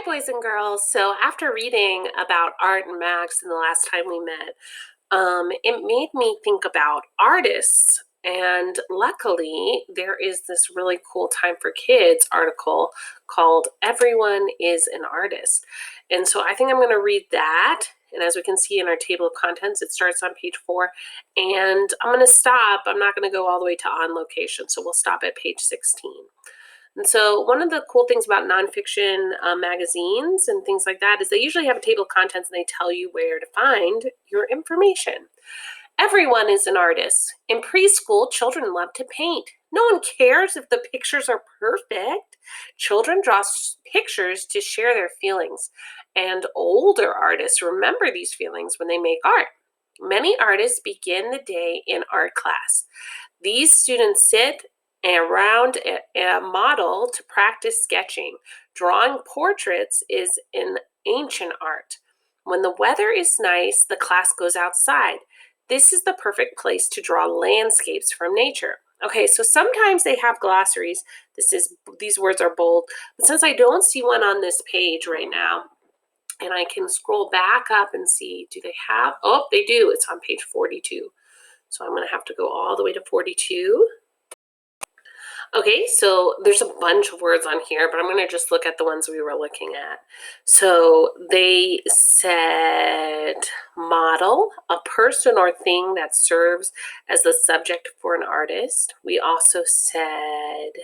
boys and girls. So after reading about art and Max in the last time we met, it made me think about artists. And luckily, there is this really cool Time for Kids article called Everyone is an Artist. And so I think I'm going to read that. And as we can see in our table of contents, it starts on page 4. And I'm going to stop. I'm not going to go all the way to On Location. So we'll stop at page 16. And so one of the cool things about nonfiction magazines and things like that is they usually have a table of contents and they tell you where to find your information. Everyone is an artist. In preschool, children love to paint. No one cares if the pictures are perfect. Children draw pictures to share their feelings, and older artists remember these feelings when they make art. Many artists begin the day in art class. These students sit around a model to practice sketching. Drawing portraits is an ancient art. When the weather is nice, the class goes outside. This is the perfect place to draw landscapes from nature. Okay, so sometimes they have glossaries. These words are bold, but since I don't see one on this page right now, and I can scroll back up and see, do they have? Oh, they do. It's on page 42. So I'm going to have to go all the way to 42. Okay, so there's a bunch of words on here, but I'm going to just look at the ones we were looking at. So they said model, a person or thing that serves as the subject for an artist. We also said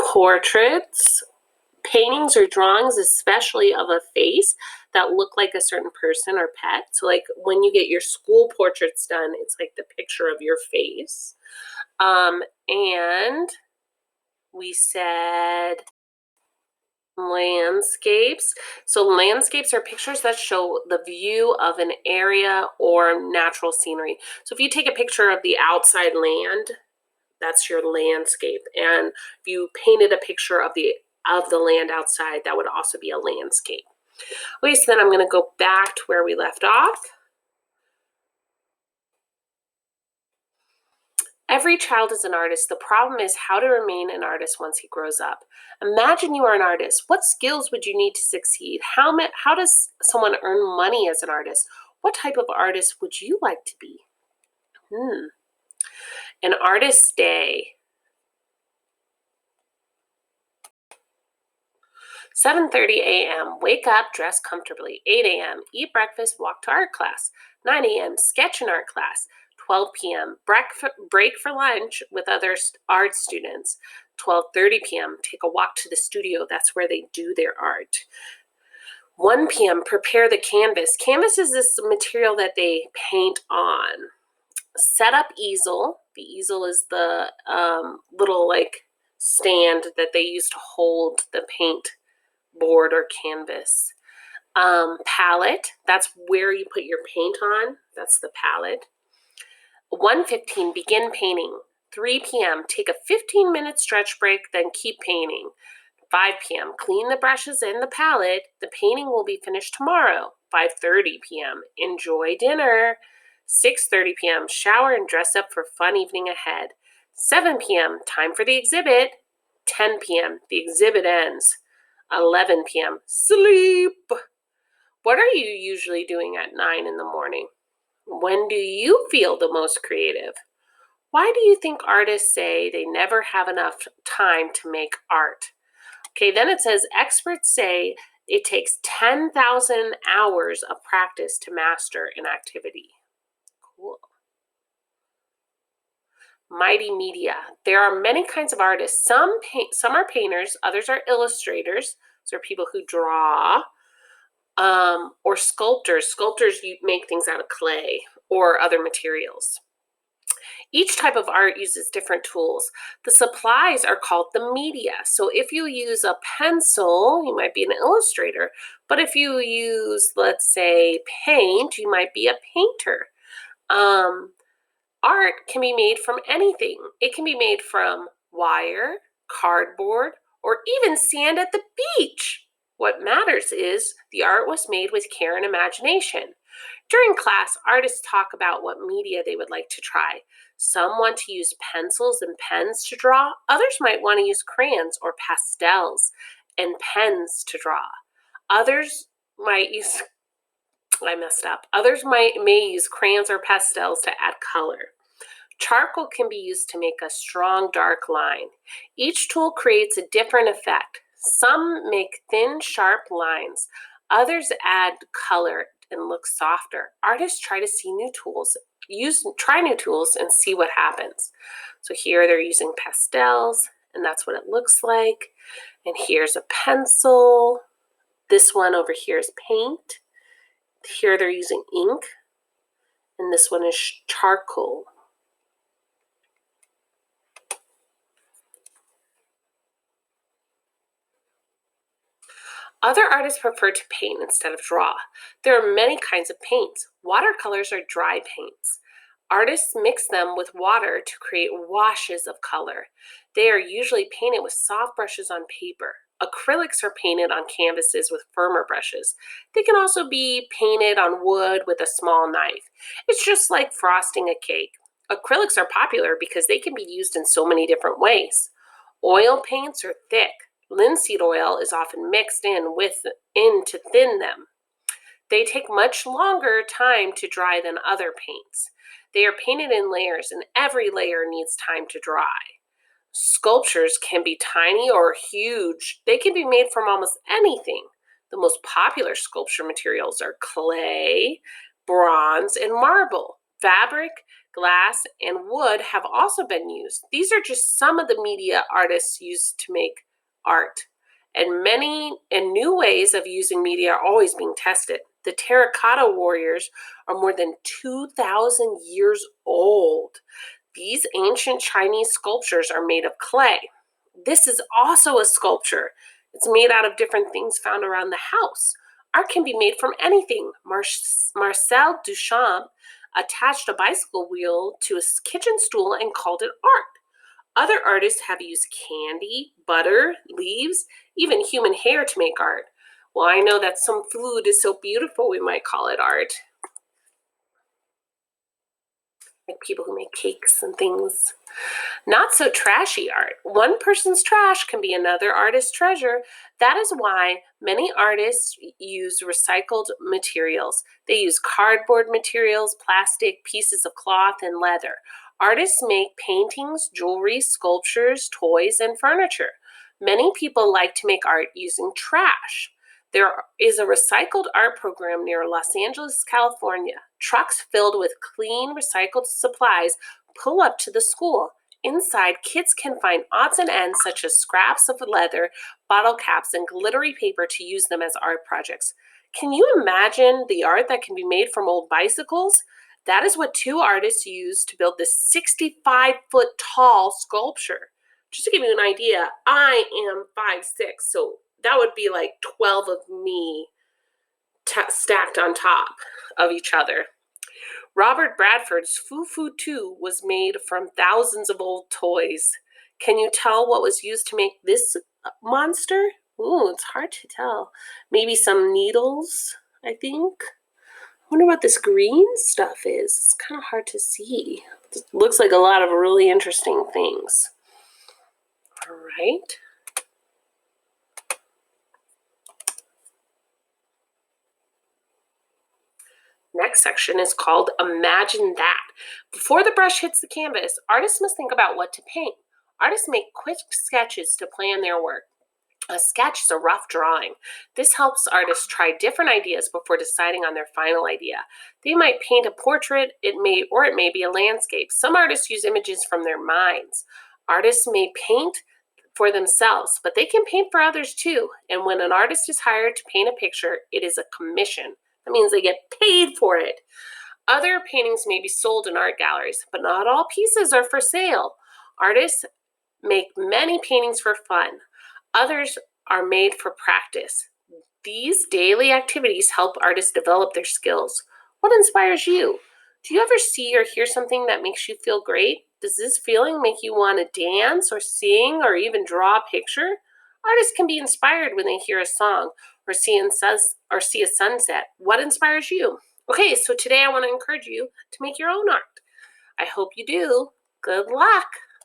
portraits, paintings or drawings, especially of a face that look like a certain person or pet. So like when you get your school portraits done, it's like the picture of your face. And we said landscapes. So landscapes are pictures that show the view of an area or natural scenery. So if you take a picture of the outside land, that's your landscape. And if you painted a picture of the land outside, that would also be a landscape. Okay, so then I'm going to go back to where we left off. Every child is an artist. The problem is how to remain an artist once he grows up. Imagine you are an artist. What skills would you need to succeed? How does someone earn money as an artist? What type of artist would you like to be? An artist's day. 7:30 a.m. Wake up, dress comfortably. 8 a.m. Eat breakfast, walk to art class. 9 a.m. Sketch in art class. 12 p.m. Break for lunch with other art students. 12:30 p.m. Take a walk to the studio. That's where they do their art. 1 p.m. Prepare the canvas. Canvas is this material that they paint on. Set up easel. The easel is the little like stand that they use to hold the paint board or canvas. Palette, that's where you put your paint on. That's the palette. 1:15, begin painting. 3 p.m., take a 15-minute stretch break, then keep painting. 5 p.m., clean the brushes and the palette. The painting will be finished tomorrow. 5:30 p.m., enjoy dinner. 6:30 p.m., shower and dress up for fun evening ahead. 7 p.m., time for the exhibit. 10 p.m., the exhibit ends. 11 p.m., sleep. What are you usually doing at 9 in the morning? When do you feel the most creative? Why do you think artists say they never have enough time to make art? Okay, then it says experts say it takes 10,000 hours of practice to master an activity. Cool. Mighty media. There are many kinds of artists. Some are painters, others are illustrators. Those are people who draw. Or sculptors. Sculptors make things out of clay or other materials. Each type of art uses different tools. The supplies are called the media. So if you use a pencil, you might be an illustrator. But if you use, let's say, paint, you might be a painter. Art can be made from anything. It can be made from wire, cardboard, or even sand at the beach. What matters is the art was made with care and imagination. During class, artists talk about what media they would like to try. Some want to use pencils and pens to draw. Others might want to use crayons or pastels and pens to draw. Others might use, I messed up. Others may use crayons or pastels to add color. Charcoal can be used to make a strong, dark line. Each tool creates a different effect. Some make thin, sharp lines. Others add color and look softer. Artists try to see new tools, try new tools and see what happens. So here they're using pastels, and that's what it looks like. And here's a pencil. This one over here is paint. Here they're using ink, and this one is charcoal. Other artists prefer to paint instead of draw. There are many kinds of paints. Watercolors are dry paints. Artists mix them with water to create washes of color. They are usually painted with soft brushes on paper. Acrylics are painted on canvases with firmer brushes. They can also be painted on wood with a small knife. It's just like frosting a cake. Acrylics are popular because they can be used in so many different ways. Oil paints are thick. Linseed oil is often mixed in to thin them. They take much longer time to dry than other paints. They are painted in layers, and every layer needs time to dry. Sculptures can be tiny or huge. They can be made from almost anything. The most popular sculpture materials are clay, bronze, and marble. Fabric, glass, and wood have also been used. These are just some of the media artists use to make art. And new ways of using media are always being tested. The terracotta warriors are more than 2,000 years old. These ancient Chinese sculptures are made of clay. This is also a sculpture. It's made out of different things found around the house. Art can be made from anything. Marcel Duchamp attached a bicycle wheel to a kitchen stool and called it art. Other artists have used candy, butter, leaves, even human hair to make art. Well, I know that some food is so beautiful we might call it art. Like people who make cakes and things. Not so trashy art. One person's trash can be another artist's treasure. That is why many artists use recycled materials. They use cardboard materials, plastic, pieces of cloth, and leather. Artists make paintings, jewelry, sculptures, toys, and furniture. Many people like to make art using trash. There is a recycled art program near Los Angeles, California. Trucks filled with clean, recycled supplies pull up to the school. Inside, kids can find odds and ends such as scraps of leather, bottle caps, and glittery paper to use them as art projects. Can you imagine the art that can be made from old bicycles? That is what two artists used to build this 65-foot tall sculpture. Just to give you an idea, I am 5'6", so that would be like 12 of me stacked on top of each other. Robert Bradford's Foo Foo 2 was made from thousands of old toys. Can you tell what was used to make this monster? Ooh, it's hard to tell. Maybe some needles, I think. I wonder what this green stuff is. It's kind of hard to see. It looks like a lot of really interesting things. All right. Next section is called Imagine That. Before the brush hits the canvas, artists must think about what to paint. Artists make quick sketches to plan their work. A sketch is a rough drawing. This helps artists try different ideas before deciding on their final idea. They might paint a portrait, it may be a landscape. Some artists use images from their minds. Artists may paint for themselves, but they can paint for others too. And when an artist is hired to paint a picture, it is a commission. That means they get paid for it. Other paintings may be sold in art galleries, but not all pieces are for sale. Artists make many paintings for fun. Others are made for practice. These daily activities help artists develop their skills. What inspires you? Do you ever see or hear something that makes you feel great? Does this feeling make you want to dance or sing or even draw a picture? Artists can be inspired when they hear a song or see a sunset. What inspires you? Okay, so today I want to encourage you to make your own art. I hope you do. Good luck.